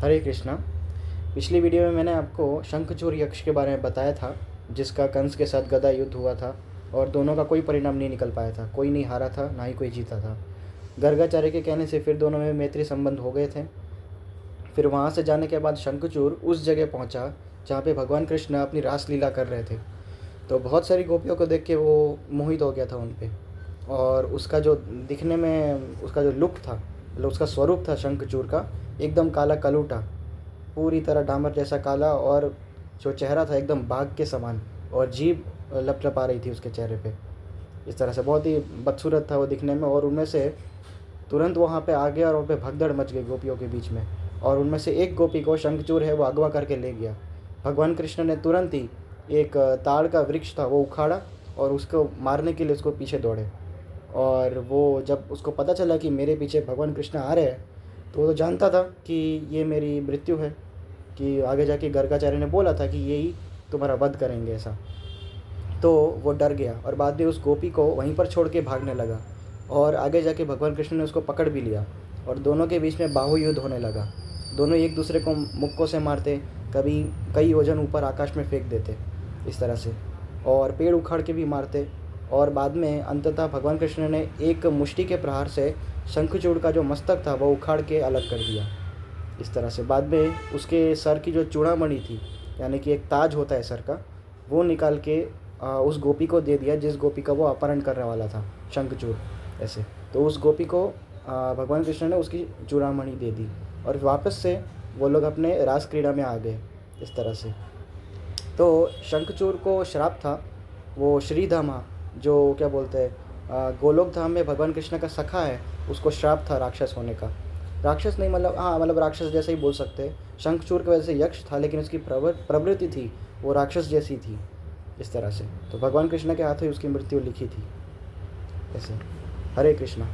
हरे कृष्णा। पिछली वीडियो में मैंने आपको शंखचूड़ यक्ष के बारे में बताया था, जिसका कंस के साथ गदा युद्ध हुआ था और दोनों का कोई परिणाम नहीं निकल पाया था। कोई नहीं हारा था, ना ही कोई जीता था। गर्गाचार्य के कहने से फिर दोनों में मैत्री संबंध हो गए थे। फिर वहाँ से जाने के बाद शंखचूड़ उस जगह पहुँचा जहाँ पे भगवान कृष्ण अपनी रासलीला कर रहे थे। तो बहुत सारी गोपियों को देख के वो मोहित हो गया था उन पे। और उसका जो दिखने में उसका जो लुक था, मतलब उसका स्वरूप था शंखचूड़ का, एकदम काला कलूटा, पूरी तरह डामर जैसा काला, और जो चेहरा था एकदम बाघ के समान, और जीभ लपलपा रही थी उसके चेहरे पे। इस तरह से बहुत ही बदसूरत था वो दिखने में। और उनमें से तुरंत वहाँ पे आ गया और वहाँ पे भगदड़ मच गई गोपियों के बीच में। और उनमें से एक गोपी को शंखचूड़ है वो अगवा करके ले गया। भगवान कृष्ण ने तुरंत ही एक ताड़ का वृक्ष था वो उखाड़ा और उसको मारने के लिए उसको पीछे दौड़े। और वो जब उसको पता चला कि मेरे पीछे भगवान कृष्ण आ रहे हैं, तो वो तो जानता था कि ये मेरी मृत्यु है, कि आगे जाके गर्गाचार्य ने बोला था कि यही तुम्हारा वध करेंगे ऐसा। तो वो डर गया और बाद में उस गोपी को वहीं पर छोड़ के भागने लगा। और आगे जाके भगवान कृष्ण ने उसको पकड़ भी लिया और दोनों के बीच में बाहु युद्ध होने लगा। दोनों एक दूसरे को मुक्कों से मारते, कभी कई योजन ऊपर आकाश में फेंक देते इस तरह से, और पेड़ उखाड़ के भी मारते। और बाद में अंततः भगवान कृष्ण ने एक मुष्टि के प्रहार से शंखचूड़ का जो मस्तक था वो उखाड़ के अलग कर दिया। इस तरह से बाद में उसके सर की जो चूड़ामणि थी, यानी कि एक ताज होता है सर का, वो निकाल के उस गोपी को दे दिया जिस गोपी का वो अपहरण करने वाला था शंखचूड़। ऐसे तो उस गोपी को भगवान कृष्ण ने उसकी चूड़ामणि दे दी और वापस से वो लोग अपने रास क्रीड़ा में आ गए इस तरह से। तो शंखचूड़ को श्राप था, वो श्रीधामा जो क्या बोलते हैं गोलोक धाम में भगवान कृष्ण का सखा है, उसको श्राप था राक्षस होने का। राक्षस नहीं, मतलब हाँ, मतलब राक्षस जैसे ही बोल सकते हैं। शंखचूड़ की वजह से यक्ष था, लेकिन उसकी प्रवृत्ति थी वो राक्षस जैसी थी इस तरह से। तो भगवान कृष्ण के हाथों ही उसकी मृत्यु लिखी थी ऐसे। हरे कृष्णा।